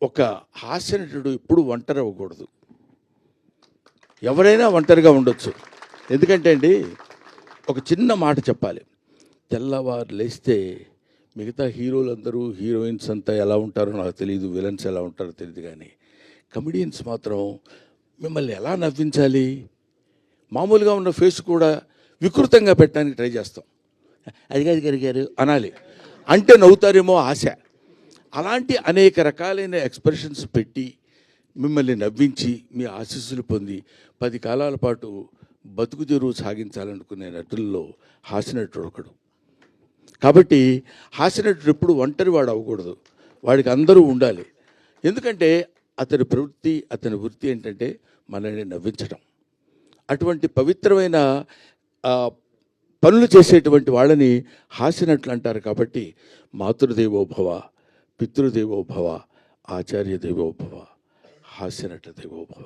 ఒక హాస్యనటుడు ఎప్పుడు ఒంటరి అవ్వకూడదు. ఎవరైనా ఒంటరిగా ఉండొచ్చు. ఎందుకంటే అండి, ఒక చిన్న మాట చెప్పాలి. తెల్లవారు లేస్తే మిగతా హీరోలందరూ, హీరోయిన్స్ అంతా ఎలా ఉంటారో నాకు తెలియదు, విలన్స్ ఎలా ఉంటారో తెలియదు, కానీ కమెడియన్స్ మాత్రం మిమ్మల్ని ఎలా నవ్వించాలి, మామూలుగా ఉన్న ఫేస్ కూడా వికృతంగా పెట్టడానికి ట్రై చేస్తాం. అడిగారు గారు అనాలి అంటే నవ్వుతారేమో ఆశ. అలాంటి అనేక రకాలైన ఎక్స్ప్రెషన్స్ పెట్టి మిమ్మల్ని నవ్వించి మీ ఆశీస్సులు పొంది 10 కాలాల పాటు బతుకు తెరువు సాగించాలనుకునే నటుల్లో హాస్యనటుడు ఒకడు. కాబట్టి హాస్యనటుడు ఎప్పుడు ఒంటరి వాడు అవ్వకూడదు, వాడికి అందరూ ఉండాలి. ఎందుకంటే అతని ప్రవృత్తి, అతని వృత్తి ఏంటంటే మనల్ని నవ్వించడం. అటువంటి పవిత్రమైన పనులు చేసేటువంటి వాళ్ళని హాస్యనటులు అంటారు. కాబట్టి మాతృదేవోభవ, పితృదేవోభవ, ఆచార్య దేవోభవ, హాస్యనట దేవోభవ.